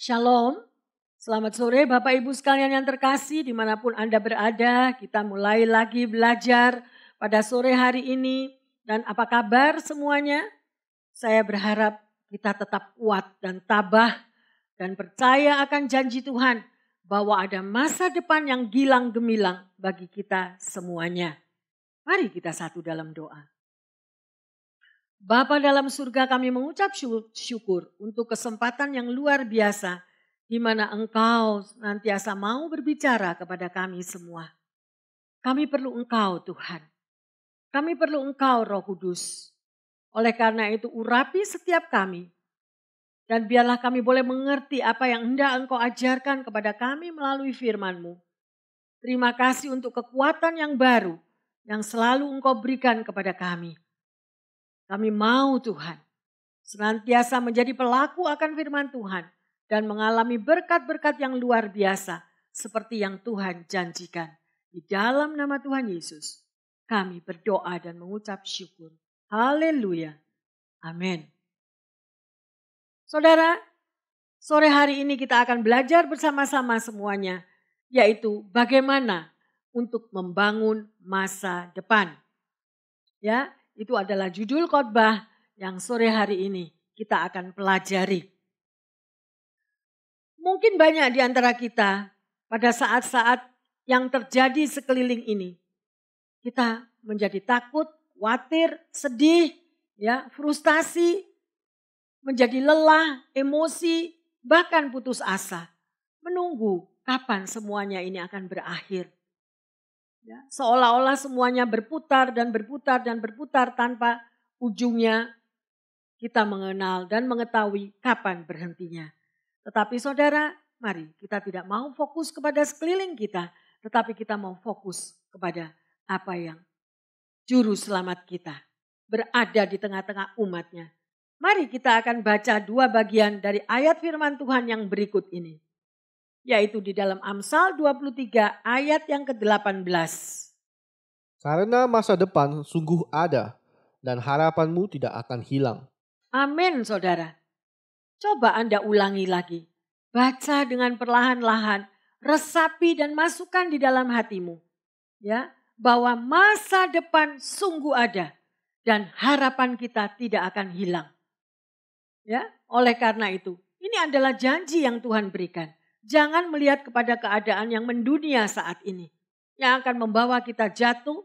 Shalom, selamat sore Bapak Ibu sekalian yang terkasih dimanapun Anda berada. Kita mulai lagi belajar pada sore hari ini. Dan apa kabar semuanya? Saya berharap kita tetap kuat dan tabah dan percaya akan janji Tuhan bahwa ada masa depan yang gilang gemilang bagi kita semuanya. Mari kita satu dalam doa. Bapa dalam surga, kami mengucap syukur untuk kesempatan yang luar biasa di mana Engkau senantiasa mau berbicara kepada kami semua. Kami perlu Engkau Tuhan. Kami perlu Engkau Roh Kudus. Oleh karena itu urapi setiap kami. Dan biarlah kami boleh mengerti apa yang hendak Engkau ajarkan kepada kami melalui firman-Mu. Terima kasih untuk kekuatan yang baru yang selalu Engkau berikan kepada kami. Kami mau Tuhan senantiasa menjadi pelaku akan firman Tuhan dan mengalami berkat-berkat yang luar biasa seperti yang Tuhan janjikan. Di dalam nama Tuhan Yesus kami berdoa dan mengucap syukur. Haleluya. Amin. Saudara, sore hari ini kita akan belajar bersama-sama semuanya, yaitu bagaimana untuk membangun masa depan. Ya, itu adalah judul khotbah yang sore hari ini kita akan pelajari. Mungkin banyak di antara kita pada saat-saat yang terjadi sekeliling ini, kita menjadi takut, khawatir, sedih, ya, frustasi, menjadi lelah, emosi, bahkan putus asa. Menunggu kapan semuanya ini akan berakhir. Ya, seolah-olah semuanya berputar dan berputar dan berputar tanpa ujungnya kita mengenal dan mengetahui kapan berhentinya. Tetapi saudara, mari kita tidak mau fokus kepada sekeliling kita, tetapi kita mau fokus kepada apa yang juru selamat kita berada di tengah-tengah umatnya. Mari kita akan baca dua bagian dari ayat firman Tuhan yang berikut ini. Yaitu di dalam Amsal 23 ayat yang ke-18. Karena masa depan sungguh ada dan harapanmu tidak akan hilang. Amin saudara. Coba Anda ulangi lagi. Baca dengan perlahan-lahan, resapi dan masukkan di dalam hatimu. Ya, bahwa masa depan sungguh ada dan harapan kita tidak akan hilang. Ya, oleh karena itu, ini adalah janji yang Tuhan berikan. Jangan melihat kepada keadaan yang mendunia saat ini. Yang akan membawa kita jatuh,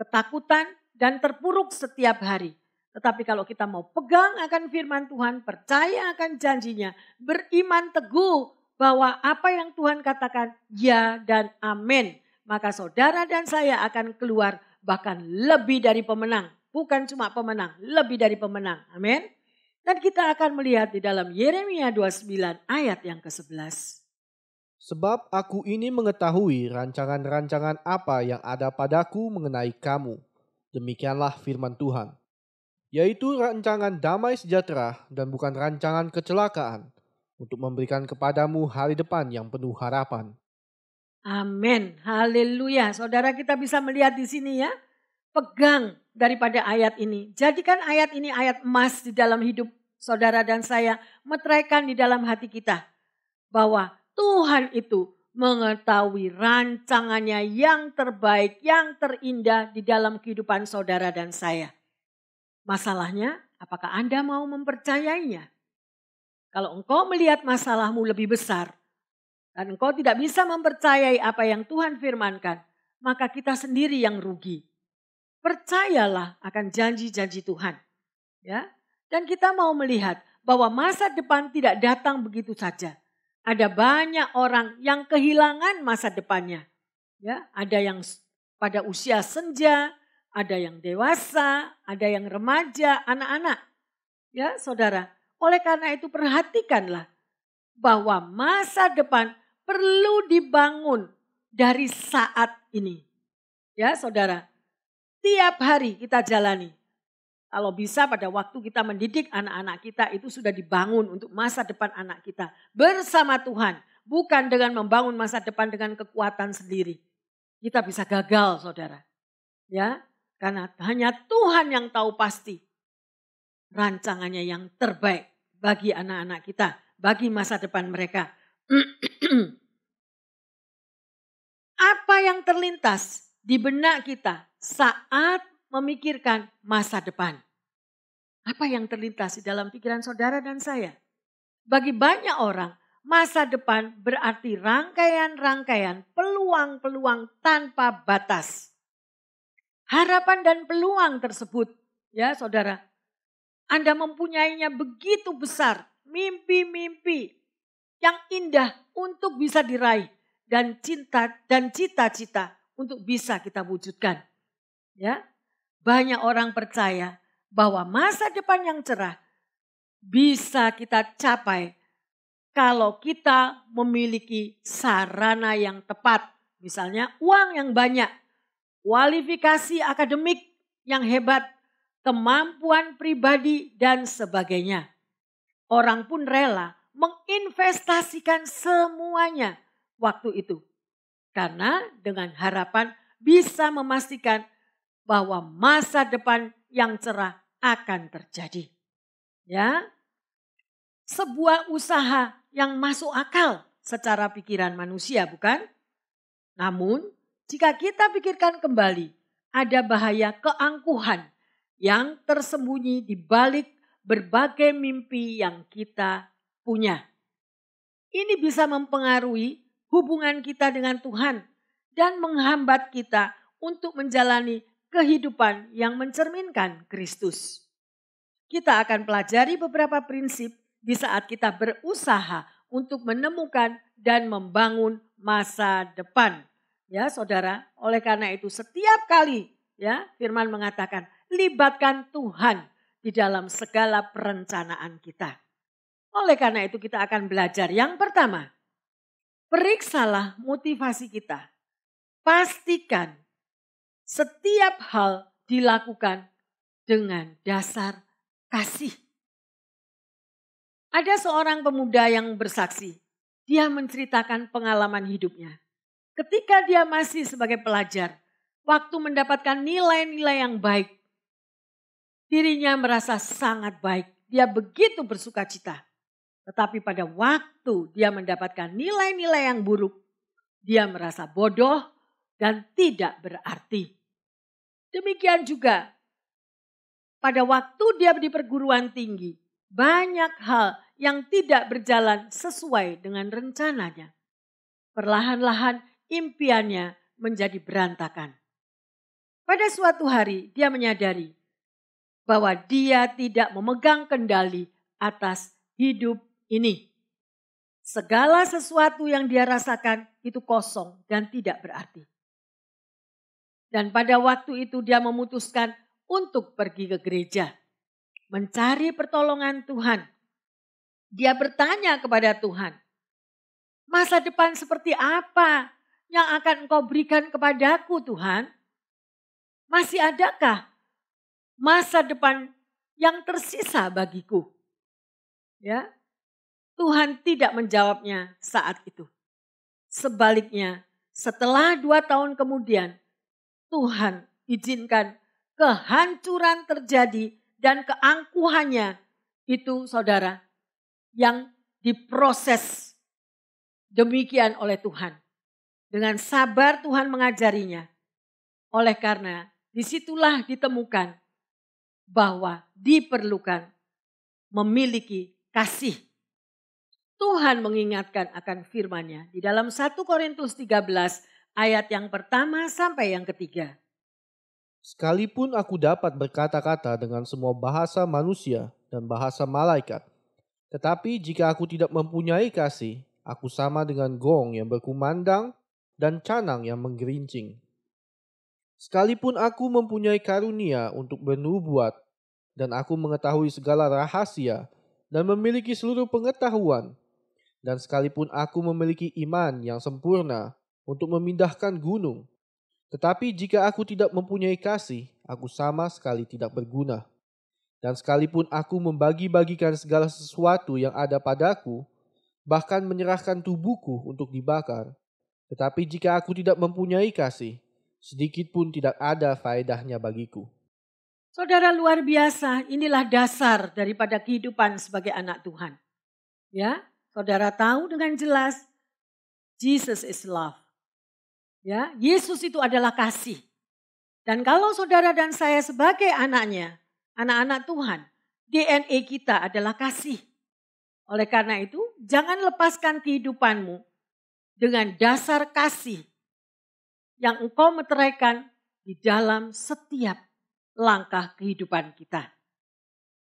ketakutan, dan terpuruk setiap hari. Tetapi kalau kita mau pegang akan firman Tuhan, percaya akan janjinya, beriman teguh bahwa apa yang Tuhan katakan ya dan amin. Maka saudara dan saya akan keluar bahkan lebih dari pemenang. Bukan cuma pemenang, lebih dari pemenang. Amin. Dan kita akan melihat di dalam Yeremia 29 ayat yang ke-11. Sebab aku ini mengetahui rancangan-rancangan apa yang ada padaku mengenai kamu. Demikianlah firman Tuhan. Yaitu rancangan damai sejahtera dan bukan rancangan kecelakaan. Untuk memberikan kepadamu hari depan yang penuh harapan. Amin. Haleluya. Saudara kita bisa melihat di sini ya. Pegang daripada ayat ini. Jadikan ayat ini ayat emas di dalam hidup saudara dan saya. Meteraikan di dalam hati kita. Bahwa Tuhan itu mengetahui rancangannya yang terbaik, yang terindah di dalam kehidupan saudara dan saya. Masalahnya, apakah Anda mau mempercayainya? Kalau engkau melihat masalahmu lebih besar, dan engkau tidak bisa mempercayai apa yang Tuhan firmankan, maka kita sendiri yang rugi. Percayalah akan janji-janji Tuhan. Ya, dan kita mau melihat bahwa masa depan tidak datang begitu saja. Ada banyak orang yang kehilangan masa depannya. Ya, ada yang pada usia senja, ada yang dewasa, ada yang remaja, anak-anak. Ya, saudara. Oleh karena itu perhatikanlah bahwa masa depan perlu dibangun dari saat ini. Ya, saudara. Tiap hari kita jalani. Kalau bisa pada waktu kita mendidik anak-anak kita itu sudah dibangun untuk masa depan anak kita. Bersama Tuhan. Bukan dengan membangun masa depan dengan kekuatan sendiri. Kita bisa gagal saudara. Ya, karena hanya Tuhan yang tahu pasti rancangannya yang terbaik bagi anak-anak kita. bagi masa depan mereka. Apa yang terlintas di benak kita saat memikirkan masa depan? Apa yang terlintas di dalam pikiran saudara dan saya? Bagi banyak orang, masa depan berarti rangkaian-rangkaian peluang-peluang tanpa batas. Harapan dan peluang tersebut, ya saudara, Anda mempunyainya begitu besar, mimpi-mimpi yang indah untuk bisa diraih dan cinta dan cita-cita untuk bisa kita wujudkan. Ya, banyak orang percaya bahwa masa depan yang cerah bisa kita capai kalau kita memiliki sarana yang tepat. Misalnya uang yang banyak, kualifikasi akademik yang hebat, kemampuan pribadi dan sebagainya. Orang pun rela menginvestasikan semuanya waktu itu. Karena dengan harapan bisa memastikan bahwa masa depan yang cerah akan terjadi. Ya, sebuah usaha yang masuk akal secara pikiran manusia, bukan? Namun, jika kita pikirkan kembali, ada bahaya keangkuhan yang tersembunyi di balik berbagai mimpi yang kita punya. Ini bisa mempengaruhi hubungan kita dengan Tuhan dan menghambat kita untuk menjalani kehidupan yang mencerminkan Kristus. Kita akan pelajari beberapa prinsip di saat kita berusaha untuk menemukan dan membangun masa depan. Ya saudara, oleh karena itu setiap kali ya firman mengatakan libatkan Tuhan di dalam segala perencanaan kita. Oleh karena itu kita akan belajar yang pertama, periksalah motivasi kita. Pastikan setiap hal dilakukan dengan dasar kasih. Ada seorang pemuda yang bersaksi. Dia menceritakan pengalaman hidupnya. Ketika dia masih sebagai pelajar, waktu mendapatkan nilai-nilai yang baik, dirinya merasa sangat baik. Dia begitu bersuka cita. Tetapi pada waktu dia mendapatkan nilai-nilai yang buruk, dia merasa bodoh dan tidak berarti. Demikian juga pada waktu dia di perguruan tinggi, banyak hal yang tidak berjalan sesuai dengan rencananya. Perlahan-lahan impiannya menjadi berantakan. Pada suatu hari dia menyadari bahwa dia tidak memegang kendali atas hidup ini. Segala sesuatu yang dia rasakan itu kosong dan tidak berarti. Dan pada waktu itu dia memutuskan untuk pergi ke gereja. Mencari pertolongan Tuhan. Dia bertanya kepada Tuhan. Masa depan seperti apa yang akan Engkau berikan kepadaku Tuhan? Masih adakah masa depan yang tersisa bagiku? Ya, Tuhan tidak menjawabnya saat itu. Sebaliknya, setelah 2 tahun kemudian, Tuhan izinkan kehancuran terjadi dan keangkuhannya itu saudara yang diproses demikian oleh Tuhan. Dengan sabar Tuhan mengajarinya. Oleh karena disitulah ditemukan bahwa diperlukan memiliki kasih. Tuhan mengingatkan akan firman-Nya di dalam 1 Korintus 13 ayat yang pertama sampai yang ketiga. Sekalipun aku dapat berkata-kata dengan semua bahasa manusia dan bahasa malaikat, tetapi jika aku tidak mempunyai kasih, aku sama dengan gong yang berkumandang dan canang yang menggerincing. Sekalipun aku mempunyai karunia untuk bernubuat, dan aku mengetahui segala rahasia dan memiliki seluruh pengetahuan, dan sekalipun aku memiliki iman yang sempurna untuk memindahkan gunung, tetapi jika aku tidak mempunyai kasih, aku sama sekali tidak berguna. Dan sekalipun aku membagi-bagikan segala sesuatu yang ada padaku, bahkan menyerahkan tubuhku untuk dibakar, tetapi jika aku tidak mempunyai kasih, sedikit pun tidak ada faedahnya bagiku. Saudara luar biasa, inilah dasar daripada kehidupan sebagai anak Tuhan. Ya, saudara tahu dengan jelas Jesus is love. Ya, Yesus itu adalah kasih. Dan kalau saudara dan saya sebagai anaknya, anak-anak Tuhan, DNA kita adalah kasih. Oleh karena itu, jangan lepaskan kehidupanmu dengan dasar kasih yang engkau meteraikan di dalam setiap langkah kehidupan kita.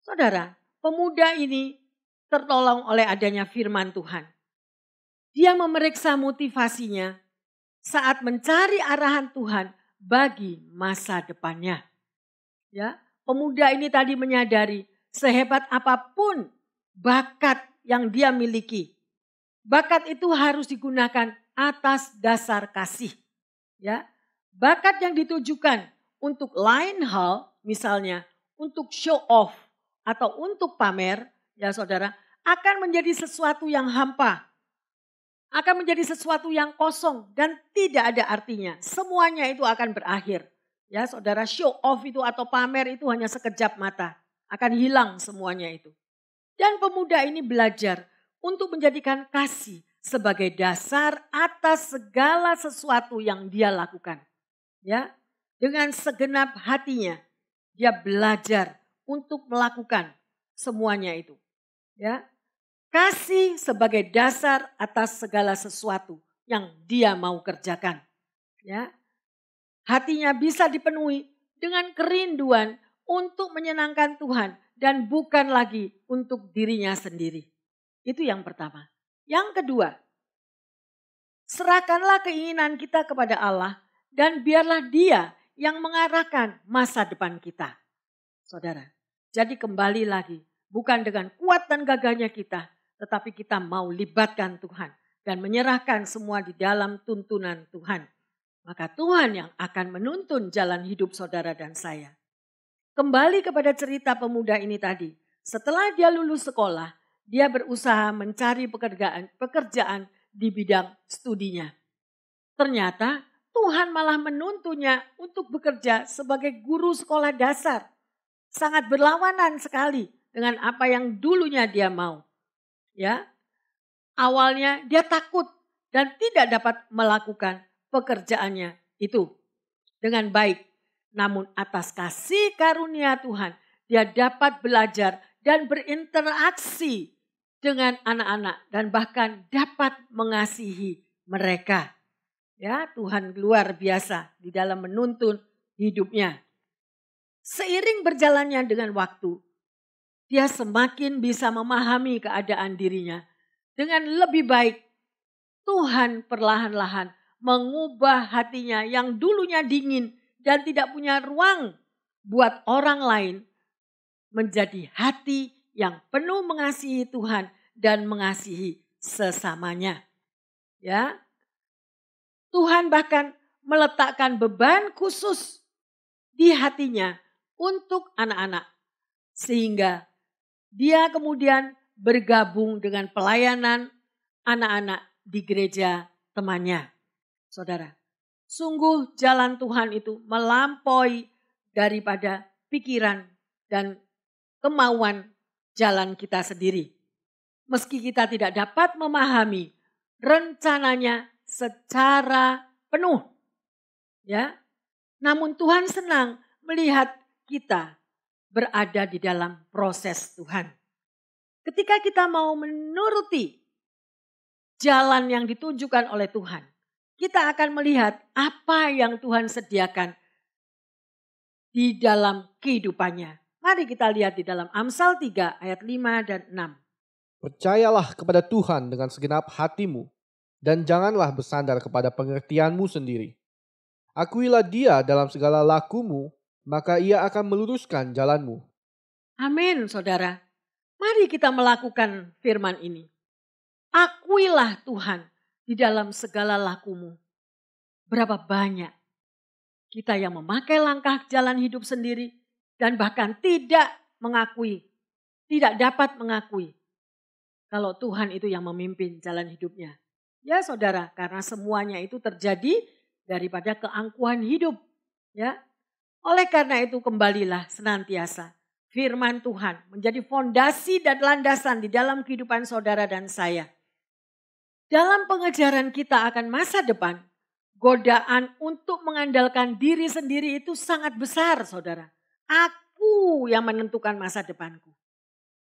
Saudara, pemuda ini tertolong oleh adanya firman Tuhan. Dia memeriksa motivasinya saat mencari arahan Tuhan bagi masa depannya. Ya, pemuda ini tadi menyadari sehebat apapun bakat yang dia miliki, bakat itu harus digunakan atas dasar kasih. Ya, bakat yang ditujukan untuk lain hal, misalnya untuk show off atau untuk pamer, ya saudara, akan menjadi sesuatu yang hampa. Akan menjadi sesuatu yang kosong dan tidak ada artinya. Semuanya itu akan berakhir. Ya saudara, show off itu atau pamer itu hanya sekejap mata. Akan hilang semuanya itu. Dan pemuda ini belajar untuk menjadikan kasih sebagai dasar atas segala sesuatu yang dia lakukan. Ya, dengan segenap hatinya dia belajar untuk melakukan semuanya itu. Ya, kasih sebagai dasar atas segala sesuatu yang dia mau kerjakan. Ya, hatinya bisa dipenuhi dengan kerinduan untuk menyenangkan Tuhan dan bukan lagi untuk dirinya sendiri. Itu yang pertama. Yang kedua, serahkanlah keinginan kita kepada Allah dan biarlah Dia yang mengarahkan masa depan kita. Saudara, jadi kembali lagi, bukan dengan kuat dan gagahnya kita, tetapi kita mau libatkan Tuhan dan menyerahkan semua di dalam tuntunan Tuhan. Maka Tuhan yang akan menuntun jalan hidup saudara dan saya. Kembali kepada cerita pemuda ini tadi. Setelah dia lulus sekolah, dia berusaha mencari pekerjaan di bidang studinya. Ternyata Tuhan malah menuntunnya untuk bekerja sebagai guru sekolah dasar. Sangat berlawanan sekali dengan apa yang dulunya dia mau. Ya, awalnya dia takut dan tidak dapat melakukan pekerjaannya itu dengan baik. Namun atas kasih karunia Tuhan, dia dapat belajar dan berinteraksi dengan anak-anak dan bahkan dapat mengasihi mereka. Ya, Tuhan luar biasa di dalam menuntun hidupnya. Seiring berjalannya dengan waktu, dia semakin bisa memahami keadaan dirinya. Dengan lebih baik, Tuhan perlahan-lahan mengubah hatinya yang dulunya dingin dan tidak punya ruang buat orang lain menjadi hati yang penuh mengasihi Tuhan dan mengasihi sesamanya. Ya, Tuhan bahkan meletakkan beban khusus di hatinya untuk anak-anak, sehingga dia kemudian bergabung dengan pelayanan anak-anak di gereja temannya. Saudara, sungguh jalan Tuhan itu melampaui daripada pikiran dan kemauan jalan kita sendiri. Meski kita tidak dapat memahami rencananya secara penuh. Ya, namun Tuhan senang melihat kita berada di dalam proses Tuhan. Ketika kita mau menuruti jalan yang ditunjukkan oleh Tuhan, kita akan melihat apa yang Tuhan sediakan di dalam kehidupannya. Mari kita lihat di dalam Amsal 3 ayat 5 dan 6. Percayalah kepada Tuhan dengan segenap hatimu, dan janganlah bersandar kepada pengertianmu sendiri. Akuilah Dia dalam segala lakumu, maka Ia akan meluruskan jalanmu. Amin, saudara. Mari kita melakukan firman ini. Akuilah Tuhan di dalam segala lakumu. Berapa banyak kita yang memakai langkah jalan hidup sendiri dan bahkan tidak mengakui, tidak dapat mengakui kalau Tuhan itu yang memimpin jalan hidupnya. Ya saudara, karena semuanya itu terjadi daripada keangkuhan hidup. Ya, oleh karena itu kembalilah senantiasa firman Tuhan menjadi fondasi dan landasan di dalam kehidupan saudara dan saya. Dalam pengejaran kita akan masa depan, godaan untuk mengandalkan diri sendiri itu sangat besar, saudara. Aku yang menentukan masa depanku.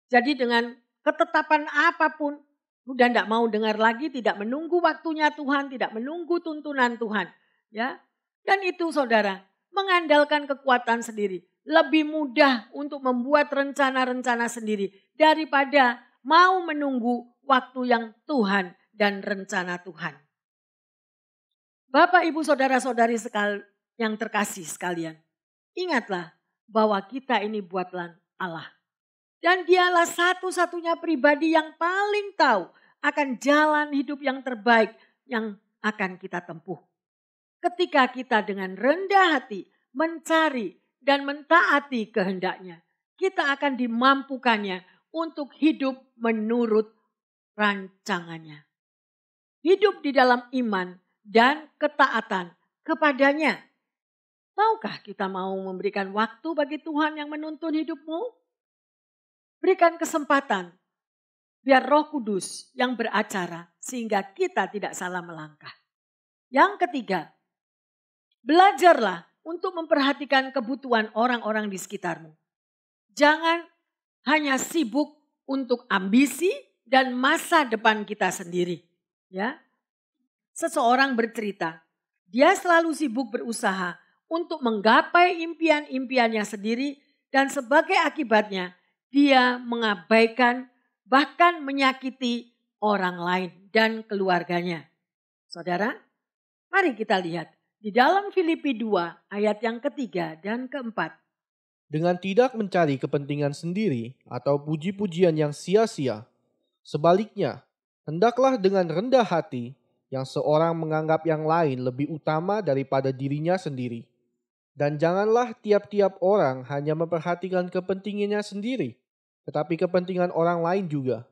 Jadi dengan ketetapan apapun, udah tidak mau dengar lagi, tidak menunggu waktunya Tuhan, tidak menunggu tuntunan Tuhan. Ya, dan itu saudara, mengandalkan kekuatan sendiri. Lebih mudah untuk membuat rencana-rencana sendiri daripada mau menunggu waktu yang Tuhan dan rencana Tuhan. Bapak, Ibu, Saudara-saudari yang terkasih sekalian, ingatlah bahwa kita ini buatan Allah. Dan dialah satu-satunya pribadi yang paling tahu akan jalan hidup yang terbaik yang akan kita tempuh. Ketika kita dengan rendah hati mencari dan mentaati kehendaknya, kita akan dimampukannya untuk hidup menurut rancangannya. Hidup di dalam iman dan ketaatan kepadanya. Maukah kita mau memberikan waktu bagi Tuhan yang menuntun hidupmu? Berikan kesempatan biar Roh Kudus yang beracara sehingga kita tidak salah melangkah. Yang ketiga, belajarlah untuk memperhatikan kebutuhan orang-orang di sekitarmu. Jangan hanya sibuk untuk ambisi dan masa depan kita sendiri. Ya, seseorang bercerita, dia selalu sibuk berusaha untuk menggapai impian-impiannya sendiri dan sebagai akibatnya dia mengabaikan bahkan menyakiti orang lain dan keluarganya. Saudara, mari kita lihat di dalam Filipi 2 ayat yang ketiga dan keempat. Dengan tidak mencari kepentingan sendiri atau puji-pujian yang sia-sia. Sebaliknya, hendaklah dengan rendah hati yang seorang menganggap yang lain lebih utama daripada dirinya sendiri. Dan janganlah tiap-tiap orang hanya memperhatikan kepentingannya sendiri, tetapi kepentingan orang lain juga.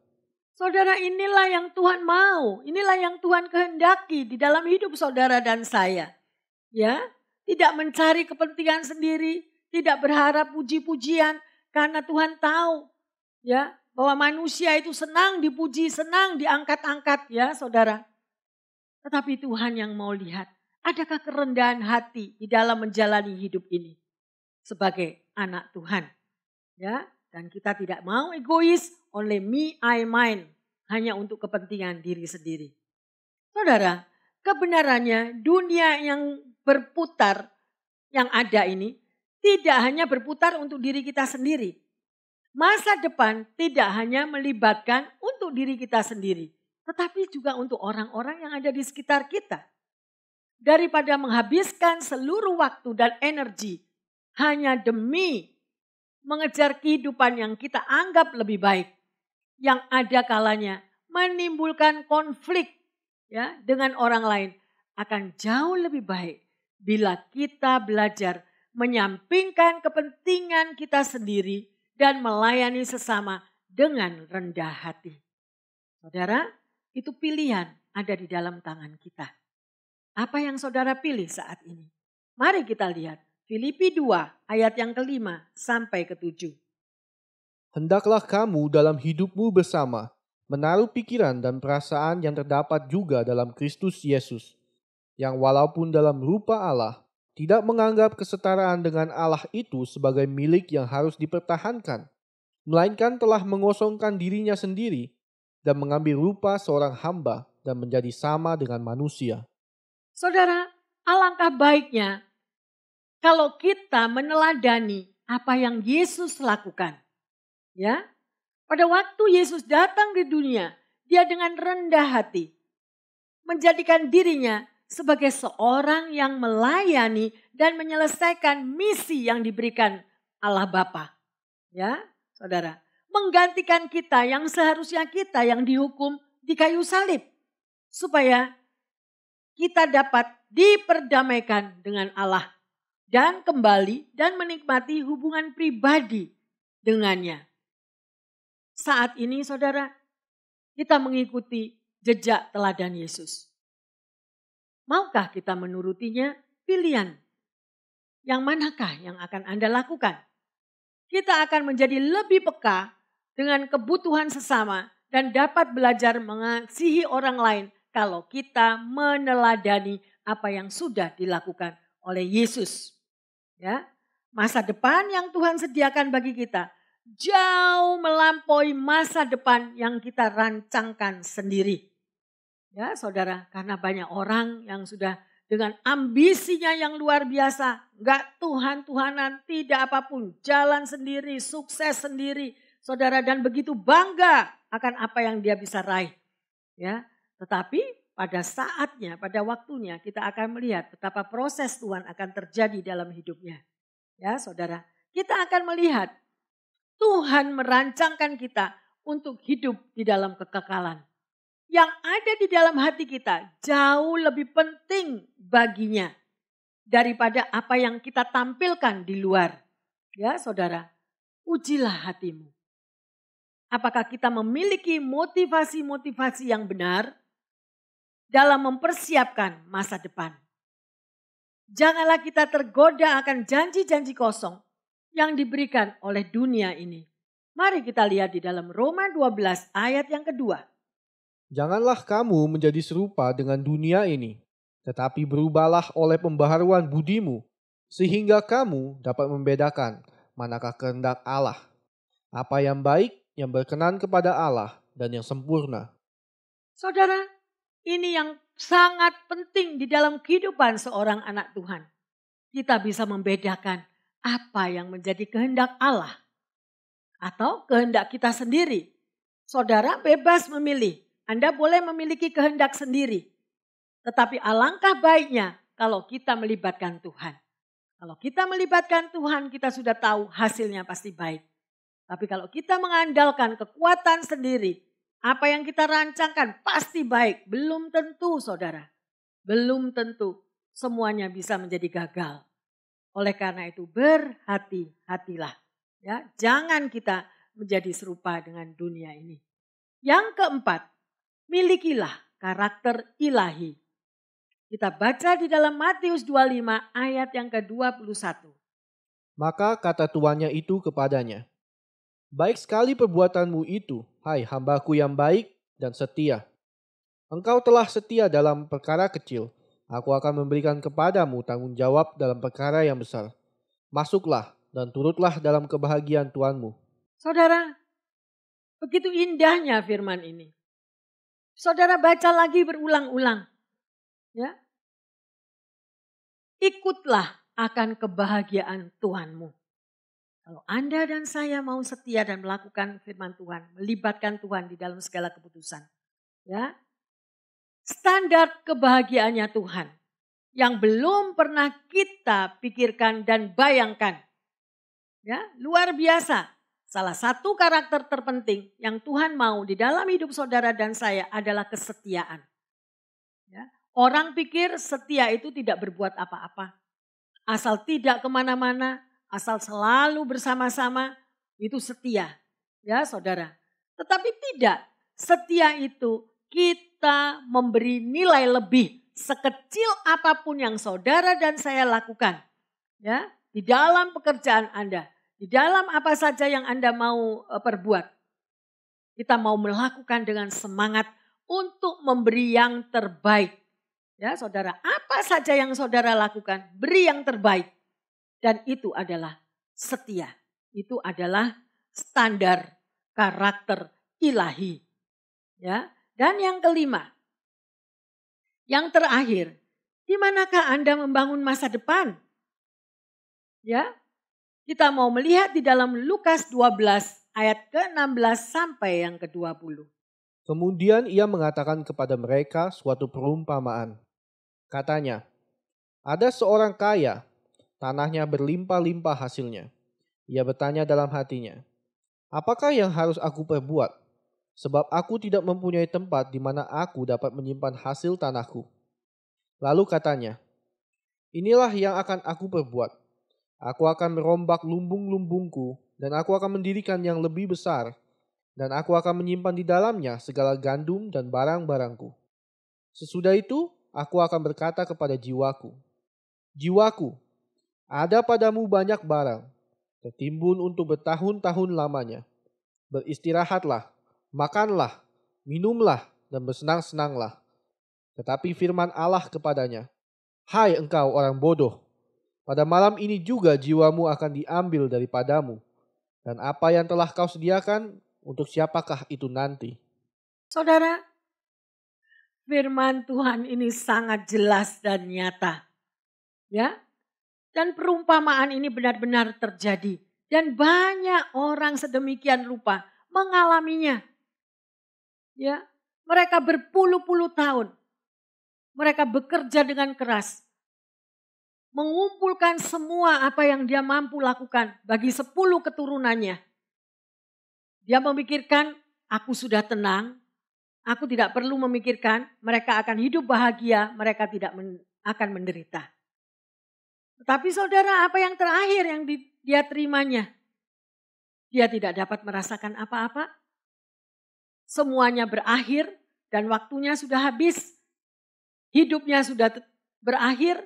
Saudara, inilah yang Tuhan mau, inilah yang Tuhan kehendaki di dalam hidup saudara dan saya. Ya, tidak mencari kepentingan sendiri, tidak berharap puji-pujian karena Tuhan tahu ya bahwa manusia itu senang dipuji, senang diangkat-angkat ya saudara. Tetapi Tuhan yang mau lihat, adakah kerendahan hati di dalam menjalani hidup ini sebagai anak Tuhan. Ya, dan kita tidak mau egois, only me, I, mine, hanya untuk kepentingan diri sendiri. Saudara, kebenarannya dunia yang berputar yang ada ini tidak hanya berputar untuk diri kita sendiri. Masa depan tidak hanya melibatkan untuk diri kita sendiri, tetapi juga untuk orang-orang yang ada di sekitar kita. Daripada menghabiskan seluruh waktu dan energi hanya demi mengejar kehidupan yang kita anggap lebih baik, yang ada kalanya menimbulkan konflik ya dengan orang lain, akan jauh lebih baik bila kita belajar menyampingkan kepentingan kita sendiri dan melayani sesama dengan rendah hati. Saudara, itu pilihan ada di dalam tangan kita. Apa yang saudara pilih saat ini? Mari kita lihat Filipi 2 ayat yang ke-5 sampai ke-7. Hendaklah kamu dalam hidupmu bersama menaruh pikiran dan perasaan yang terdapat juga dalam Kristus Yesus, yang walaupun dalam rupa Allah, tidak menganggap kesetaraan dengan Allah itu sebagai milik yang harus dipertahankan, melainkan telah mengosongkan dirinya sendiri dan mengambil rupa seorang hamba dan menjadi sama dengan manusia. Saudara, alangkah baiknya kalau kita meneladani apa yang Yesus lakukan. Ya, pada waktu Yesus datang di dunia, dia dengan rendah hati menjadikan dirinya sebagai seorang yang melayani dan menyelesaikan misi yang diberikan Allah Bapa. Ya, saudara, menggantikan kita yang seharusnya kita yang dihukum di kayu salib supaya kita dapat diperdamaikan dengan Allah dan kembali dan menikmati hubungan pribadi dengannya. Saat ini saudara, kita mengikuti jejak teladan Yesus. Maukah kita menurutinya? Pilihan yang manakah yang akan Anda lakukan? kita akan menjadi lebih peka dengan kebutuhan sesama dan dapat belajar mengasihi orang lain kalau kita meneladani apa yang sudah dilakukan oleh Yesus. Ya, masa depan yang Tuhan sediakan bagi kita jauh melampaui masa depan yang kita rancangkan sendiri. Ya, saudara, karena banyak orang yang sudah dengan ambisinya yang luar biasa, enggak Tuhan-Tuhanan, tidak apapun, jalan sendiri, sukses sendiri, saudara, dan begitu bangga akan apa yang dia bisa raih. Ya, tetapi pada saatnya, pada waktunya kita akan melihat betapa proses Tuhan akan terjadi dalam hidupnya. Ya, saudara, kita akan melihat Tuhan merancangkan kita untuk hidup di dalam kekekalan. Yang ada di dalam hati kita jauh lebih penting baginya daripada apa yang kita tampilkan di luar. Ya, saudara, ujilah hatimu. Apakah kita memiliki motivasi-motivasi yang benar dalam mempersiapkan masa depan? Janganlah kita tergoda akan janji-janji kosong yang diberikan oleh dunia ini. Mari kita lihat di dalam Roma 12 ayat yang kedua. Janganlah kamu menjadi serupa dengan dunia ini, tetapi berubahlah oleh pembaharuan budimu, sehingga kamu dapat membedakan manakah kehendak Allah, apa yang baik, yang berkenan kepada Allah, dan yang sempurna. Saudara, ini yang sangat penting di dalam kehidupan seorang anak Tuhan. Kita bisa membedakan apa yang menjadi kehendak Allah atau kehendak kita sendiri. Saudara bebas memilih. Anda boleh memiliki kehendak sendiri. Tetapi alangkah baiknya kalau kita melibatkan Tuhan. Kalau kita melibatkan Tuhan, kita sudah tahu hasilnya pasti baik. Tapi kalau kita mengandalkan kekuatan sendiri, apa yang kita rancangkan pasti baik. Belum tentu, saudara. Belum tentu semuanya bisa menjadi gagal. Oleh karena itu berhati-hatilah. Ya, jangan kita menjadi serupa dengan dunia ini. Yang keempat, milikilah karakter ilahi. Kita baca di dalam Matius 25 ayat yang ke-21. Maka kata tuannya itu kepadanya, baik sekali perbuatanmu itu, hai hambaku yang baik dan setia. Engkau telah setia dalam perkara kecil, aku akan memberikan kepadamu tanggung jawab dalam perkara yang besar. Masuklah dan turutlah dalam kebahagiaan Tuanmu. Saudara, begitu indahnya firman ini. Saudara baca lagi berulang-ulang. Ya. Ikutlah akan kebahagiaan Tuhanmu. Kalau Anda dan saya mau setia dan melakukan firman Tuhan, melibatkan Tuhan di dalam segala keputusan. Ya. Standar kebahagiaannya Tuhan yang belum pernah kita pikirkan dan bayangkan. Ya, luar biasa. Salah satu karakter terpenting yang Tuhan mau di dalam hidup saudara dan saya adalah kesetiaan. Ya. Orang pikir setia itu tidak berbuat apa-apa. Asal tidak kemana-mana, asal selalu bersama-sama, itu setia. Ya saudara. Tetapi tidak, setia itu kita memberi nilai lebih sekecil apapun yang saudara dan saya lakukan. Ya, di dalam pekerjaan Anda. Di dalam apa saja yang Anda mau perbuat. Kita mau melakukan dengan semangat untuk memberi yang terbaik. Ya saudara, apa saja yang saudara lakukan, beri yang terbaik. Dan itu adalah setia. Itu adalah standar karakter ilahi. Ya. Dan yang kelima, yang terakhir, di manakah Anda membangun masa depan? Ya. Kita mau melihat di dalam Lukas 12 ayat ke-16 sampai yang ke-20. Kemudian ia mengatakan kepada mereka suatu perumpamaan. Katanya, ada seorang kaya, tanahnya berlimpah-limpah hasilnya. Ia bertanya dalam hatinya, apakah yang harus aku perbuat? Sebab aku tidak mempunyai tempat di mana aku dapat menyimpan hasil tanahku. Lalu katanya, inilah yang akan aku perbuat. Aku akan merombak lumbung-lumbungku dan aku akan mendirikan yang lebih besar. Dan aku akan menyimpan di dalamnya segala gandum dan barang-barangku. Sesudah itu, aku akan berkata kepada jiwaku, jiwaku, ada padamu banyak barang, tertimbun untuk bertahun-tahun lamanya. Beristirahatlah, makanlah, minumlah, dan bersenang-senanglah. Tetapi firman Allah kepadanya, "Hai engkau orang bodoh, pada malam ini juga jiwamu akan diambil daripadamu, dan apa yang telah kau sediakan, untuk siapakah itu nanti?" Saudara, firman Tuhan ini sangat jelas dan nyata. Ya, dan perumpamaan ini benar-benar terjadi. Dan banyak orang sedemikian rupa mengalaminya. Ya, mereka berpuluh-puluh tahun. Mereka bekerja dengan keras. Mengumpulkan semua apa yang dia mampu lakukan bagi 10 keturunannya. Dia memikirkan, aku sudah tenang, aku tidak perlu memikirkan mereka akan hidup bahagia, mereka tidak akan menderita. Tetapi saudara, apa yang terakhir yang dia terimanya? Dia tidak dapat merasakan apa-apa. Semuanya berakhir dan waktunya sudah habis. Hidupnya sudah berakhir.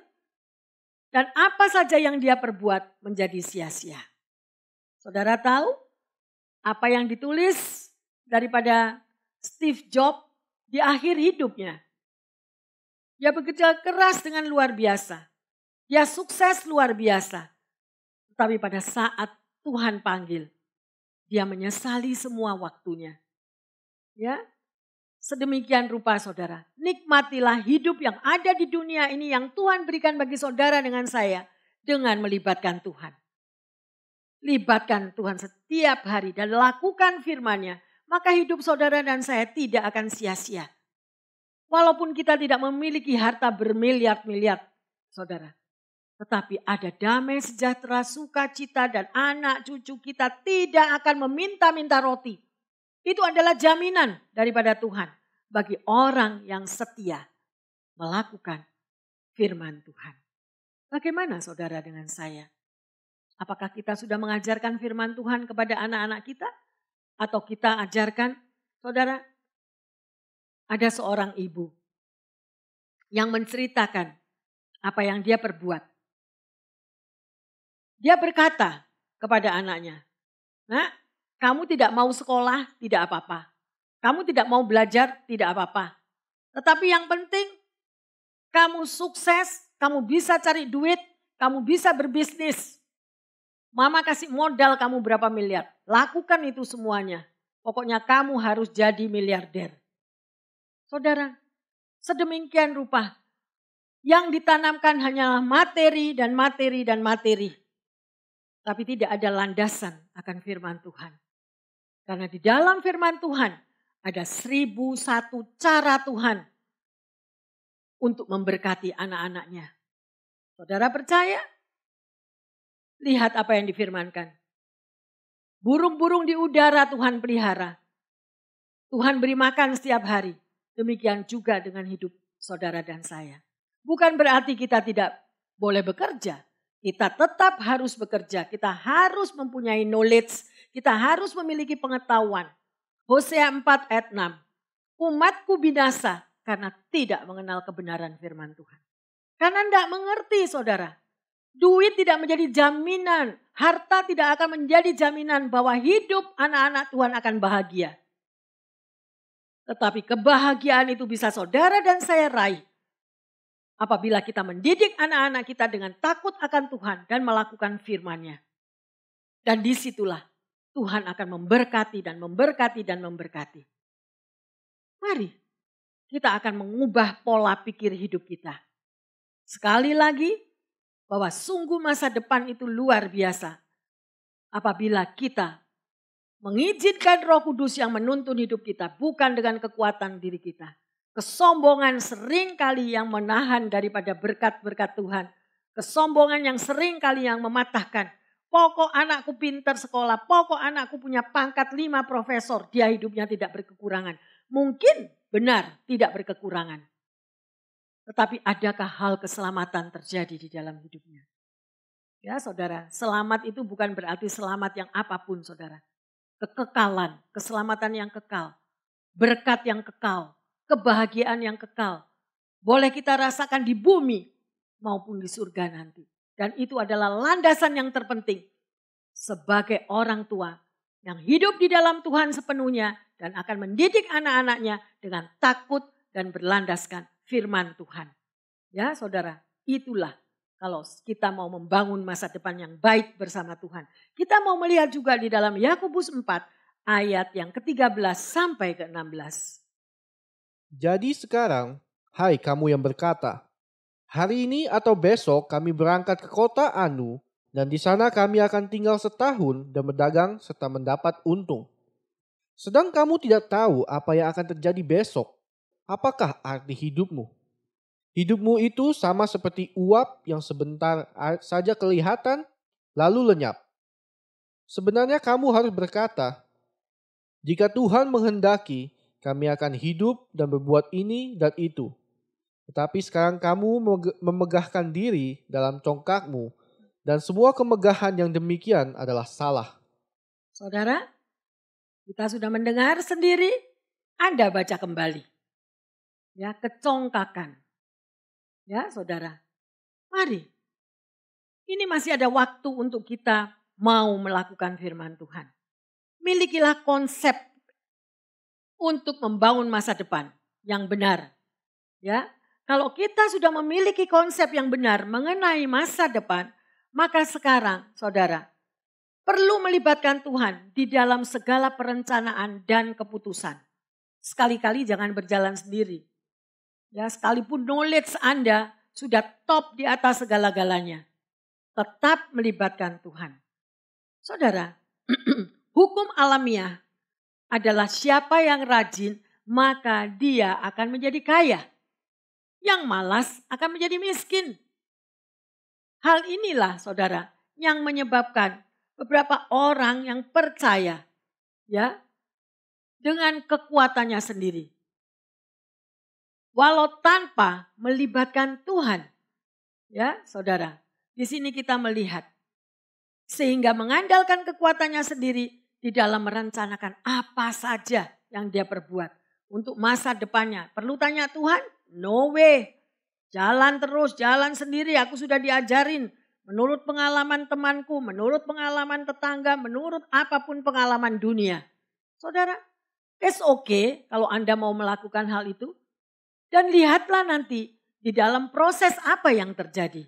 Dan apa saja yang dia perbuat menjadi sia-sia. Saudara tahu apa yang ditulis daripada Steve Jobs di akhir hidupnya? Dia bekerja keras dengan luar biasa. Dia sukses luar biasa. Tapi pada saat Tuhan panggil, dia menyesali semua waktunya. Ya, sedemikian rupa saudara. Nikmatilah hidup yang ada di dunia ini yang Tuhan berikan bagi saudara dengan saya. Dengan melibatkan Tuhan. Libatkan Tuhan setiap hari dan lakukan firman-Nya. Maka hidup saudara dan saya tidak akan sia-sia. Walaupun kita tidak memiliki harta bermiliar-miliar saudara. Tetapi ada damai, sejahtera, sukacita dan anak cucu kita tidak akan meminta-minta roti. Itu adalah jaminan daripada Tuhan bagi orang yang setia melakukan firman Tuhan. Bagaimana saudara dengan saya? Apakah kita sudah mengajarkan firman Tuhan kepada anak-anak kita? Atau kita ajarkan, saudara, ada seorang ibu yang menceritakan apa yang dia perbuat. Dia berkata kepada anaknya, "Nak, kamu tidak mau sekolah, tidak apa-apa. Kamu tidak mau belajar, tidak apa-apa. Tetapi yang penting, kamu sukses, kamu bisa cari duit, kamu bisa berbisnis. Mama kasih modal kamu berapa miliar. Lakukan itu semuanya. Pokoknya kamu harus jadi miliarder." Saudara, sedemikian rupa yang ditanamkan hanyalah materi dan materi dan materi. Tapi tidak ada landasan akan firman Tuhan. Karena di dalam firman Tuhan ada 1001 cara Tuhan untuk memberkati anak-anaknya. Saudara percaya? Lihat apa yang difirmankan. Burung-burung di udara Tuhan pelihara. Tuhan beri makan setiap hari. Demikian juga dengan hidup saudara dan saya. Bukan berarti kita tidak boleh bekerja. Kita tetap harus bekerja, kita harus mempunyai knowledge, kita harus memiliki pengetahuan. Hosea 4 ayat 6. Umatku binasa karena tidak mengenal kebenaran firman Tuhan. Karena tidak mengerti saudara. Duit tidak menjadi jaminan, harta tidak akan menjadi jaminan bahwa hidup anak-anak Tuhan akan bahagia. Tetapi kebahagiaan itu bisa saudara dan saya raih. Apabila kita mendidik anak-anak kita dengan takut akan Tuhan dan melakukan firman-Nya. Dan disitulah Tuhan akan memberkati dan memberkati dan memberkati. Mari kita akan mengubah pola pikir hidup kita. Sekali lagi bahwa sungguh masa depan itu luar biasa. Apabila kita mengizinkan Roh Kudus yang menuntun hidup kita bukan dengan kekuatan diri kita. Kesombongan seringkali yang menahan daripada berkat-berkat Tuhan. Kesombongan yang seringkali yang mematahkan. Pokok anakku pintar sekolah, pokok anakku punya pangkat 5 profesor. Dia hidupnya tidak berkekurangan. Mungkin benar tidak berkekurangan. Tetapi adakah hal keselamatan terjadi di dalam hidupnya? Ya saudara, selamat itu bukan berarti selamat yang apapun saudara. Kekekalan, keselamatan yang kekal. Berkat yang kekal. Kebahagiaan yang kekal. Boleh kita rasakan di bumi maupun di surga nanti. Dan itu adalah landasan yang terpenting. sebagai orang tua yang hidup di dalam Tuhan sepenuhnya dan akan mendidik anak-anaknya dengan takut dan berlandaskan firman Tuhan. Ya saudara, itulah kalau kita mau membangun masa depan yang baik bersama Tuhan. Kita mau melihat juga di dalam Yakobus 4 ayat yang ke-13 sampai ke-16. Jadi sekarang, hai kamu yang berkata, hari ini atau besok kami berangkat ke kota Anu, dan di sana kami akan tinggal setahun dan berdagang serta mendapat untung. Sedang kamu tidak tahu apa yang akan terjadi besok. Apakah arti hidupmu? Hidupmu itu sama seperti uap yang sebentar saja kelihatan, lalu lenyap. Sebenarnya kamu harus berkata, jika Tuhan menghendaki, kami akan hidup dan berbuat ini dan itu. Tetapi sekarang kamu memegahkan diri dalam congkakmu, dan semua kemegahan yang demikian adalah salah. Saudara, kita sudah mendengar sendiri, Anda baca kembali. Ya, kecongkakan. Ya, saudara. Mari. Ini masih ada waktu untuk kita mau melakukan firman Tuhan. Milikilah konsep untuk membangun masa depan yang benar. Ya, kalau kita sudah memiliki konsep yang benar mengenai masa depan, maka sekarang, saudara, perlu melibatkan Tuhan di dalam segala perencanaan dan keputusan. Sekali-kali jangan berjalan sendiri. Ya, sekalipun knowledge Anda sudah top di atas segala-galanya, tetap melibatkan Tuhan. Saudara, hukum alamiah adalah siapa yang rajin, maka dia akan menjadi kaya. Yang malas akan menjadi miskin. Hal inilah saudara yang menyebabkan beberapa orang yang percaya ya dengan kekuatannya sendiri. Walau tanpa melibatkan Tuhan. Ya, saudara. Di sini kita melihat sehingga mengandalkan kekuatannya sendiri di dalam merencanakan apa saja yang dia perbuat untuk masa depannya. Perlu tanya Tuhan? No way. Jalan terus, jalan sendiri, aku sudah diajarin. Menurut pengalaman temanku, menurut pengalaman tetangga, menurut apapun pengalaman dunia. Saudara, it's okay kalau Anda mau melakukan hal itu. Dan lihatlah nanti di dalam proses apa yang terjadi.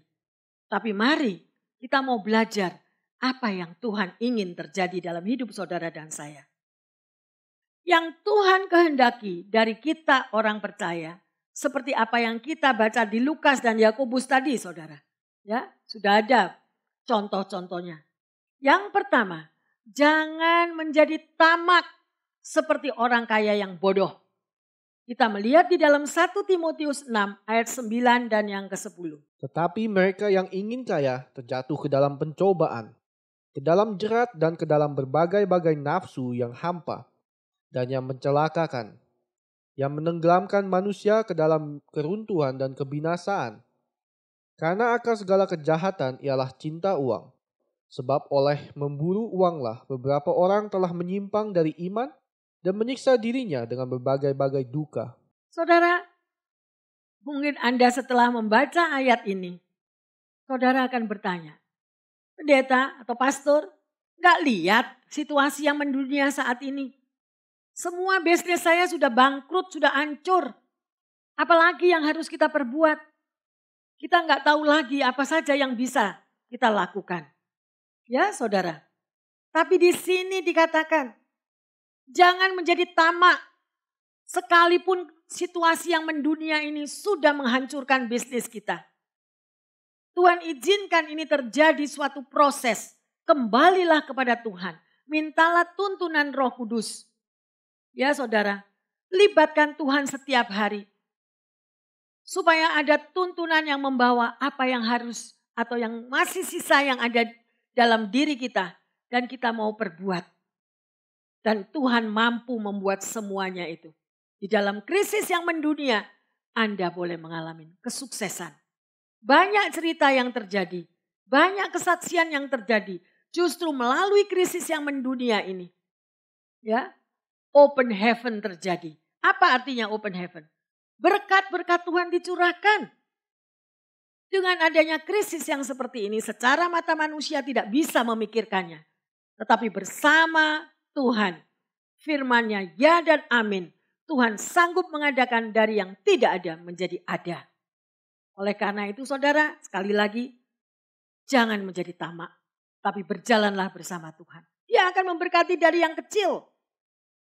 Tapi mari kita mau belajar apa yang Tuhan ingin terjadi dalam hidup saudara dan saya. Yang Tuhan kehendaki dari kita orang percaya. Seperti apa yang kita baca di Lukas dan Yakobus tadi, saudara. Ya, sudah ada contoh-contohnya. Yang pertama, jangan menjadi tamak seperti orang kaya yang bodoh. Kita melihat di dalam 1 Timotius 6 ayat 9 dan yang ke-10. Tetapi mereka yang ingin kaya terjatuh ke dalam pencobaan, ke dalam jerat dan ke dalam berbagai-bagai nafsu yang hampa dan yang mencelakakan, yang menenggelamkan manusia ke dalam keruntuhan dan kebinasaan. Karena akar segala kejahatan ialah cinta uang. Sebab oleh memburu uanglah beberapa orang telah menyimpang dari iman dan menyiksa dirinya dengan berbagai-bagai duka. Saudara, mungkin Anda setelah membaca ayat ini, saudara akan bertanya, pendeta atau pastor, gak lihat situasi yang mendunia saat ini? Semua bisnis saya sudah bangkrut, sudah hancur. Apalagi yang harus kita perbuat? Kita nggak tahu lagi apa saja yang bisa kita lakukan. Ya saudara. Tapi di sini dikatakan, jangan menjadi tamak. Sekalipun situasi yang mendunia ini sudah menghancurkan bisnis kita. Tuhan izinkan ini terjadi suatu proses. Kembalilah kepada Tuhan. Mintalah tuntunan Roh Kudus. Ya saudara, libatkan Tuhan setiap hari. Supaya ada tuntunan yang membawa apa yang harus atau yang masih sisa yang ada dalam diri kita. Dan kita mau perbuat. Dan Tuhan mampu membuat semuanya itu. Di dalam krisis yang mendunia, Anda boleh mengalami kesuksesan. Banyak cerita yang terjadi. Banyak kesaksian yang terjadi. Justru melalui krisis yang mendunia ini. Ya. Open heaven terjadi. Apa artinya open heaven? Berkat-berkat Tuhan dicurahkan. Dengan adanya krisis yang seperti ini, secara mata manusia tidak bisa memikirkannya. Tetapi bersama Tuhan, firman-Nya ya dan amin, Tuhan sanggup mengadakan dari yang tidak ada menjadi ada. Oleh karena itu saudara, sekali lagi, jangan menjadi tamak, tapi berjalanlah bersama Tuhan. Dia akan memberkati dari yang kecil.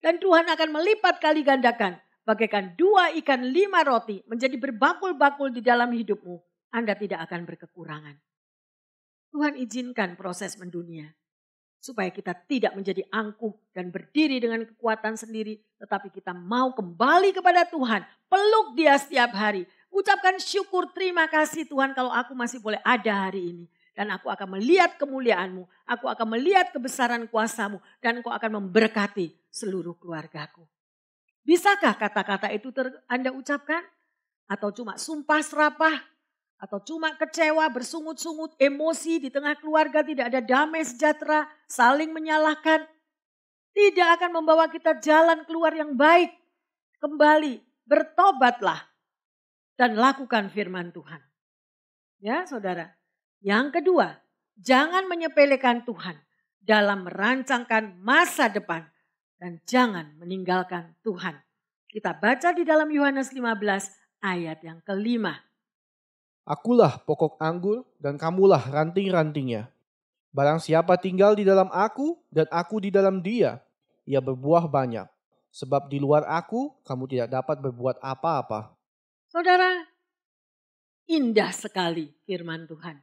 Dan Tuhan akan melipat kali gandakan. Bagaikan 2 ikan 5 roti menjadi berbakul-bakul di dalam hidupmu. Anda tidak akan berkekurangan. Tuhan izinkan proses mendunia. Supaya kita tidak menjadi angkuh dan berdiri dengan kekuatan sendiri. Tetapi kita mau kembali kepada Tuhan. Peluk Dia setiap hari. Ucapkan syukur, terima kasih Tuhan kalau aku masih boleh ada hari ini. Dan aku akan melihat kemuliaan-Mu. Aku akan melihat kebesaran kuasa-Mu. Dan Engkau akan memberkati seluruh keluargaku. Bisakah kata-kata itu Anda ucapkan? Atau cuma sumpah serapah? Atau cuma kecewa, bersungut-sungut, emosi di tengah keluarga, tidak ada damai sejahtera, saling menyalahkan. Tidak akan membawa kita jalan keluar yang baik. Kembali, bertobatlah. Dan lakukan firman Tuhan. Ya saudara. Yang kedua, jangan menyepelekan Tuhan dalam merancangkan masa depan. Dan jangan meninggalkan Tuhan. Kita baca di dalam Yohanes 15 ayat yang kelima. Akulah pokok anggur dan kamulah ranting-rantingnya. Barang siapa tinggal di dalam aku dan aku di dalam dia, ia berbuah banyak. Sebab di luar aku, kamu tidak dapat berbuat apa-apa. Saudara, indah sekali firman Tuhan.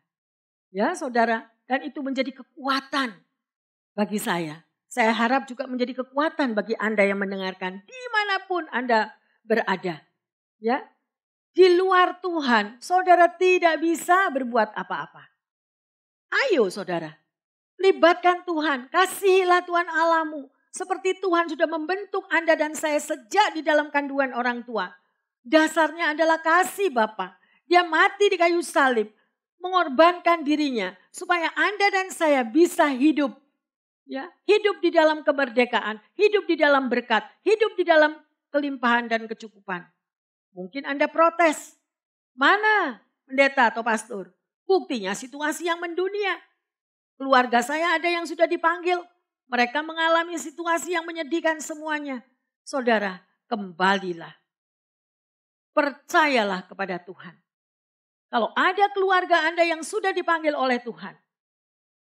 Ya saudara, dan itu menjadi kekuatan bagi saya. Saya harap juga menjadi kekuatan bagi Anda yang mendengarkan dimanapun Anda berada. Ya, di luar Tuhan, saudara tidak bisa berbuat apa-apa. Ayo saudara, libatkan Tuhan, kasihilah Tuhan Allahmu. Seperti Tuhan sudah membentuk Anda dan saya sejak di dalam kandungan orang tua. Dasarnya adalah kasih Bapa. Dia mati di kayu salib, mengorbankan dirinya supaya Anda dan saya bisa hidup. Ya, hidup di dalam kemerdekaan, hidup di dalam berkat, hidup di dalam kelimpahan dan kecukupan. Mungkin Anda protes. Mana pendeta atau pastor? Buktinya situasi yang mendunia. Keluarga saya ada yang sudah dipanggil. Mereka mengalami situasi yang menyedihkan semuanya. Saudara, kembalilah. Percayalah kepada Tuhan. Kalau ada keluarga Anda yang sudah dipanggil oleh Tuhan.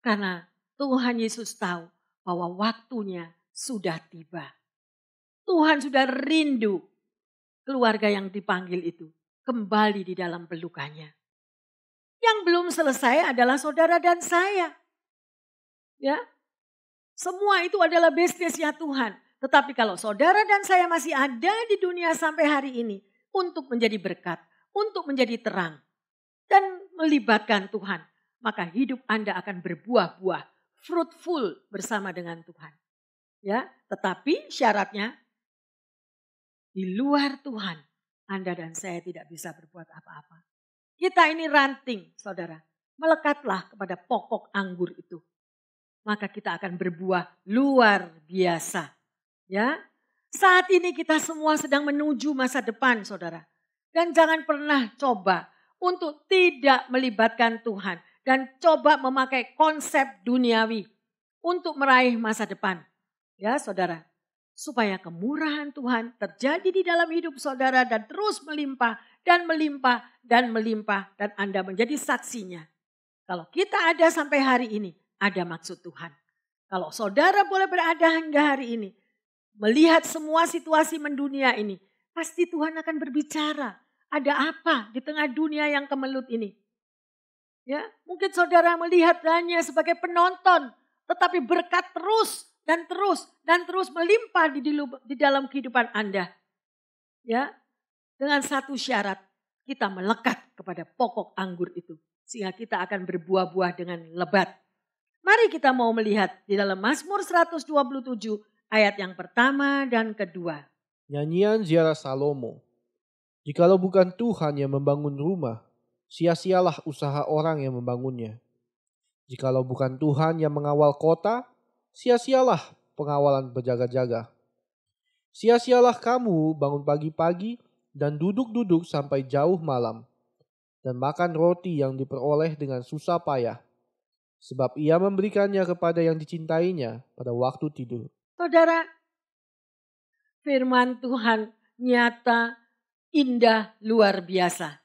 Karena Tuhan Yesus tahu bahwa waktunya sudah tiba. Tuhan sudah rindu keluarga yang dipanggil itu kembali di dalam pelukannya. Yang belum selesai adalah saudara dan saya. Ya, semua itu adalah bisnisnya Tuhan. Tetapi kalau saudara dan saya masih ada di dunia sampai hari ini untuk menjadi berkat, untuk menjadi terang dan melibatkan Tuhan, maka hidup Anda akan berbuah-buah, fruitful bersama dengan Tuhan. Ya, tetapi syaratnya di luar Tuhan, Anda dan saya tidak bisa berbuat apa-apa. Kita ini ranting, saudara. Melekatlah kepada pokok anggur itu. Maka kita akan berbuah luar biasa. Ya, saat ini kita semua sedang menuju masa depan, saudara. Dan jangan pernah coba untuk tidak melibatkan Tuhan. Dan coba memakai konsep duniawi untuk meraih masa depan. Ya, saudara. Supaya kemurahan Tuhan terjadi di dalam hidup saudara dan terus melimpah dan melimpah dan melimpah. Dan Anda menjadi saksinya. Kalau kita ada sampai hari ini, ada maksud Tuhan. Kalau saudara boleh berada hingga hari ini, melihat semua situasi mendunia ini, pasti Tuhan akan berbicara. Ada apa di tengah dunia yang kemelut ini? Ya, mungkin saudara melihat hanya sebagai penonton, tetapi berkat terus dan terus melimpah di dalam kehidupan Anda. Ya, dengan satu syarat, kita melekat kepada pokok anggur itu. Sehingga kita akan berbuah-buah dengan lebat. Mari kita mau melihat di dalam Mazmur 127 ayat yang pertama dan kedua. Nyanyian ziarah Salomo. Jikalau bukan Tuhan yang membangun rumah, sia-sialah usaha orang yang membangunnya. Jikalau bukan Tuhan yang mengawal kota, sia-sialah pengawalan berjaga-jaga. Sia-sialah kamu bangun pagi-pagi dan duduk-duduk sampai jauh malam, dan makan roti yang diperoleh dengan susah payah. sebab ia memberikannya kepada yang dicintainya pada waktu tidur. Saudara, firman Tuhan nyata, indah, luar biasa.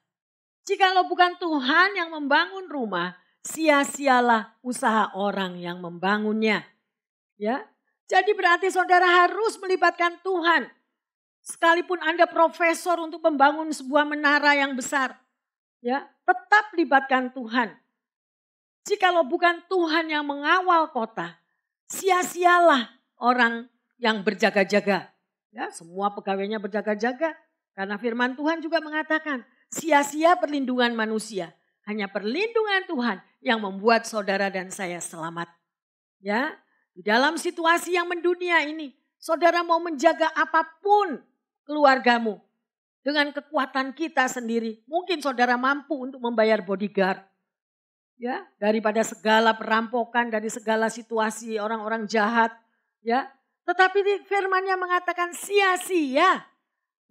Jikalau bukan Tuhan yang membangun rumah, sia-sialah usaha orang yang membangunnya. Ya, jadi berarti saudara harus melibatkan Tuhan. Sekalipun Anda profesor untuk membangun sebuah menara yang besar, ya, tetap libatkan Tuhan. Jikalau bukan Tuhan yang mengawal kota, sia-sialah orang yang berjaga-jaga. Ya, semua pegawainya berjaga-jaga. Karena firman Tuhan juga mengatakan, sia-sia perlindungan manusia. Hanya perlindungan Tuhan yang membuat saudara dan saya selamat. Ya, di dalam situasi yang mendunia ini, saudara mau menjaga apapun keluargamu. Dengan kekuatan kita sendiri, mungkin saudara mampu untuk membayar bodyguard. Ya, daripada segala perampokan, dari segala situasi orang-orang jahat. Ya, tetapi firman-Nya mengatakan sia-sia.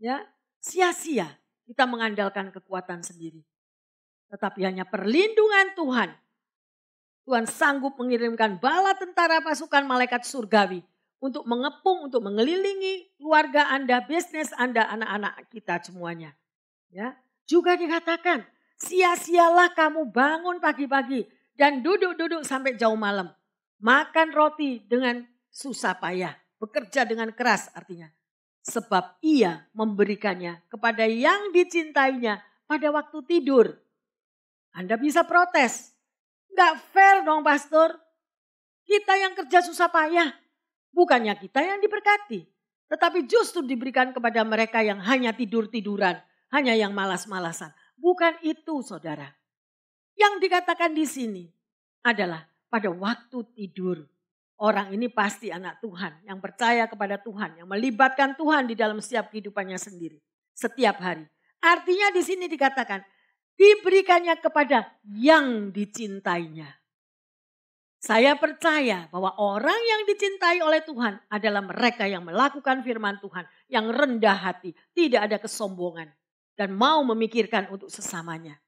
Ya, sia-sia kita mengandalkan kekuatan sendiri. Tetapi hanya perlindungan Tuhan. Tuhan sanggup mengirimkan bala tentara pasukan malaikat surgawi untuk mengepung, untuk mengelilingi keluarga Anda, bisnis Anda, anak-anak kita semuanya. Ya, juga dikatakan, sia-sialah kamu bangun pagi-pagi dan duduk-duduk sampai jauh malam. Makan roti dengan susah payah, bekerja dengan keras artinya. Sebab ia memberikannya kepada yang dicintainya pada waktu tidur. Anda bisa protes. Nggak fair dong pastor. Kita yang kerja susah payah. Bukannya kita yang diberkati. Tetapi justru diberikan kepada mereka yang hanya tidur-tiduran. Hanya yang malas-malasan. Bukan itu saudara. Yang dikatakan di sini adalah pada waktu tidur. Orang ini pasti anak Tuhan yang percaya kepada Tuhan. Yang melibatkan Tuhan di dalam setiap kehidupannya sendiri. Setiap hari. Artinya di sini dikatakan diberikannya kepada yang dicintainya. Saya percaya bahwa orang yang dicintai oleh Tuhan adalah mereka yang melakukan firman Tuhan. Yang rendah hati, tidak ada kesombongan. Dan mau memikirkan untuk sesamanya.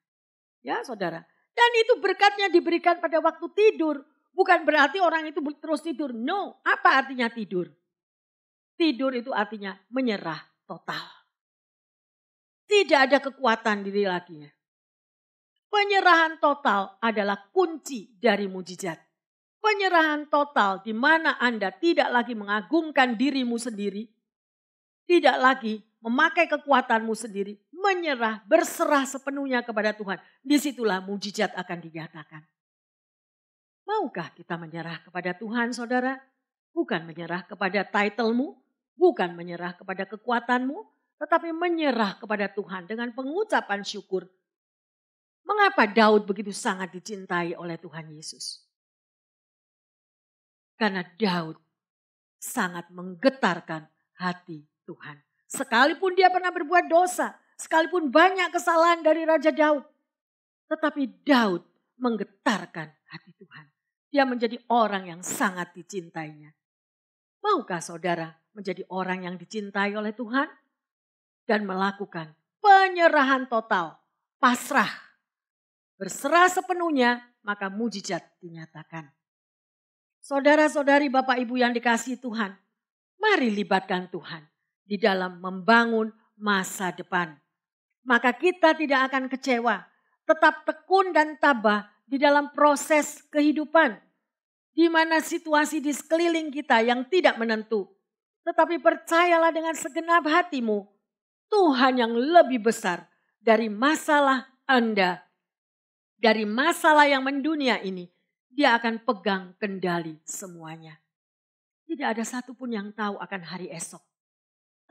Ya saudara. Dan itu berkatnya diberikan pada waktu tidur. Bukan berarti orang itu terus tidur. No, apa artinya tidur? Tidur itu artinya menyerah total. Tidak ada kekuatan diri lakinya. Penyerahan total adalah kunci dari mujizat. Penyerahan total di mana Anda tidak lagi mengagungkan dirimu sendiri. Tidak lagi memakai kekuatanmu sendiri. Menyerah, berserah sepenuhnya kepada Tuhan. Disitulah mujizat akan dinyatakan. Maukah kita menyerah kepada Tuhan saudara? Bukan menyerah kepada titlemu. Bukan menyerah kepada kekuatanmu. Tetapi menyerah kepada Tuhan dengan pengucapan syukur. Mengapa Daud begitu sangat dicintai oleh Tuhan Yesus? Karena Daud sangat menggetarkan hati Tuhan. Sekalipun dia pernah berbuat dosa. Sekalipun banyak kesalahan dari Raja Daud. Tetapi Daud menggetarkan hati Tuhan. Dia menjadi orang yang sangat dicintainya. Maukah saudara menjadi orang yang dicintai oleh Tuhan? Dan melakukan penyerahan total, pasrah. Berserah sepenuhnya, maka mujizat dinyatakan. Saudara-saudari Bapak Ibu yang dikasihi Tuhan, mari libatkan Tuhan di dalam membangun masa depan. Maka kita tidak akan kecewa, tetap tekun dan tabah di dalam proses kehidupan. Di mana situasi di sekeliling kita yang tidak menentu. Tetapi percayalah dengan segenap hatimu, Tuhan yang lebih besar dari masalah Anda. Dari masalah yang mendunia ini, dia akan pegang kendali semuanya. Tidak ada satupun yang tahu akan hari esok.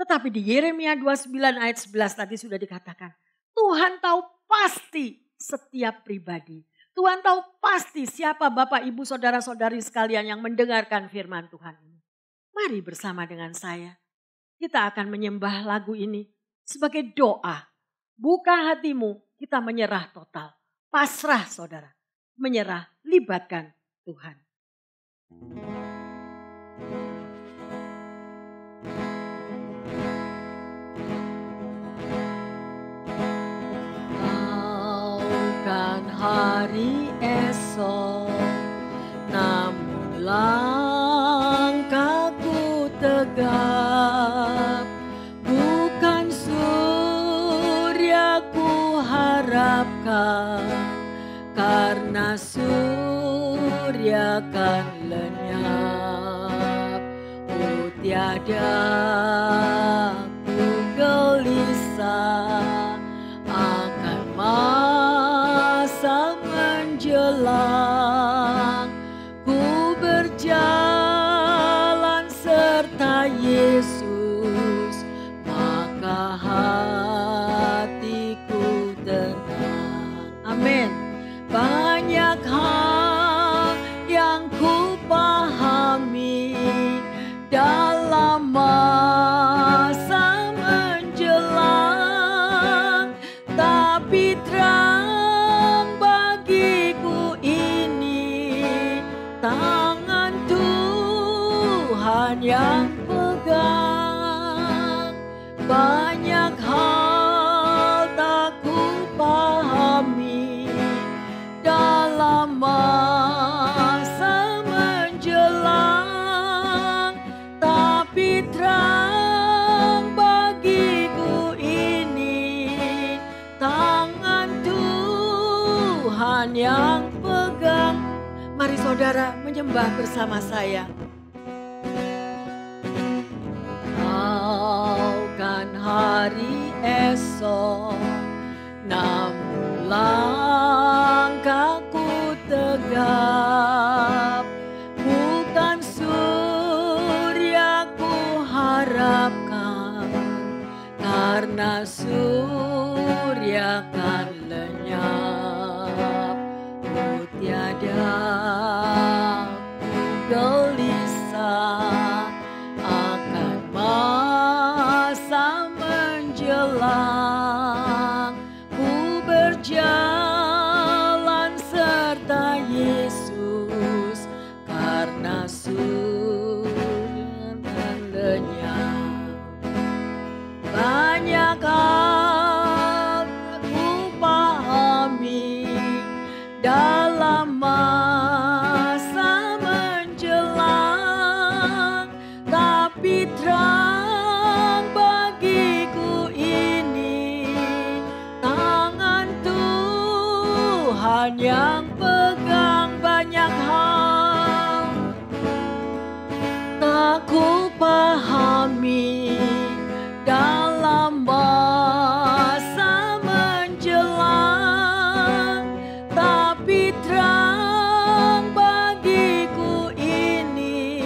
Tetapi di Yeremia 29 ayat 11 tadi sudah dikatakan, Tuhan tahu pasti setiap pribadi. Tuhan tahu pasti siapa Bapak, Ibu, Saudara-saudari sekalian yang mendengarkan firman Tuhan ini. Mari bersama dengan saya. Kita akan menyembah lagu ini sebagai doa. Buka hatimu, kita menyerah total. Pasrah saudara. Menyerah, libatkan Tuhan. Hari esok akan lenyap. Oh tiada ku gelisah akan masa menjelang. Ku berjalan serta Yesus, maka hatiku tenang. Amin. Banyak hal yang ku pahami dalam masa menjelang, tapi terang bagiku ini tangan Tuhan yang pegang. Banyak hal tak ku pahami dalam masa menjelang, tapi terang bagiku ini tangan Tuhan yang pegang. Mari saudara menyembah bersama saya. Kau kan hari esok, namun langkahku tegap. Bukan surya ku harapkan, karena surya kan lenyap. Oh tiada ku gelisah akan masa menjelang. Ku berjalan serta Yesus, karena surya kan lenyap. Banyak hal ku pahami dalam masa menjelang, tapi terang bagiku ini tangan Tuhan yang pegang. Banyak hal tak ku pahami dalam masa menjelang, tapi terang bagiku ini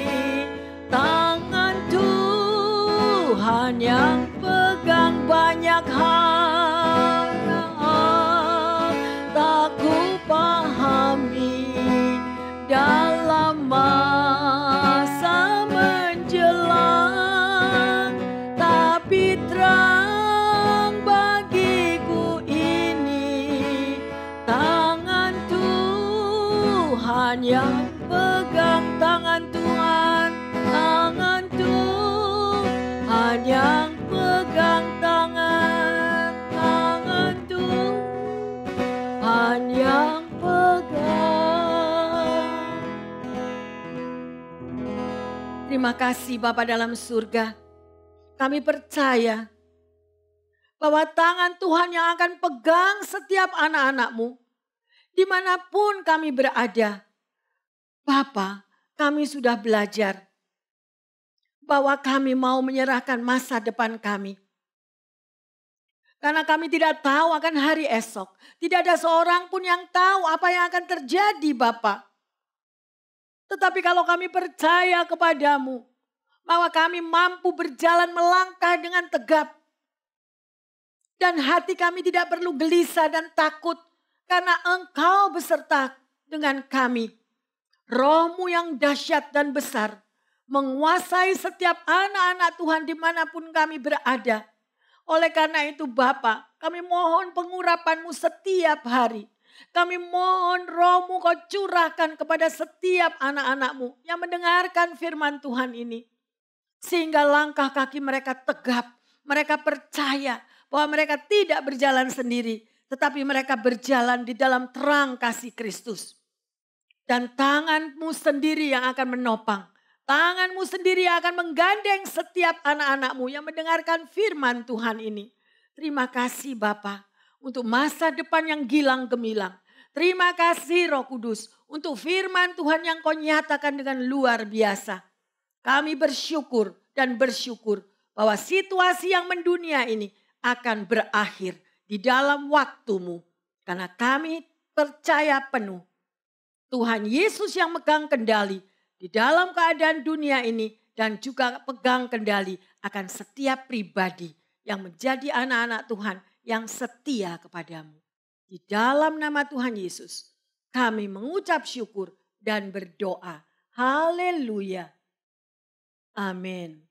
tangan Tuhan yang pegang. Banyak hal tak ku pahami dalam masa menjelang, tapi terang bagiku ini tangan Tuhan yang pegang. Tangan Tuhan, tangan Tuhan yang pegang. Tangan Tuhan yang pegang. Terima kasih Bapa dalam surga. Kami percaya bahwa tangan Tuhan yang akan pegang setiap anak-anak-Mu dimanapun kami berada. Bapa, kami sudah belajar bahwa kami mau menyerahkan masa depan kami. Karena kami tidak tahu akan hari esok. Tidak ada seorang pun yang tahu apa yang akan terjadi Bapa. Tetapi kalau kami percaya kepadamu, bahwa kami mampu berjalan melangkah dengan tegap. Dan hati kami tidak perlu gelisah dan takut, karena Engkau beserta dengan kami. Roh-Mu yang dahsyat dan besar menguasai setiap anak-anak Tuhan dimanapun kami berada. Oleh karena itu Bapa, kami mohon pengurapan-Mu setiap hari. Kami mohon Roh-Mu Kau curahkan kepada setiap anak-anak-Mu yang mendengarkan firman Tuhan ini. Sehingga langkah kaki mereka tegap, mereka percaya bahwa mereka tidak berjalan sendiri. Tetapi mereka berjalan di dalam terang kasih Kristus. Dan tangan-Mu sendiri yang akan menopang. Tangan-Mu sendiri yang akan menggandeng setiap anak-anak-Mu yang mendengarkan firman Tuhan ini. Terima kasih Bapa untuk masa depan yang gilang gemilang. Terima kasih Roh Kudus untuk firman Tuhan yang kau nyatakan dengan luar biasa. Kami bersyukur dan bersyukur bahwa situasi yang mendunia ini akan berakhir di dalam waktu-Mu. Karena kami percaya penuh Tuhan Yesus yang megang kendali di dalam keadaan dunia ini dan juga pegang kendali akan setiap pribadi yang menjadi anak-anak Tuhan yang setia kepadamu. Di dalam nama Tuhan Yesus kami mengucap syukur dan berdoa. Haleluya. Amin.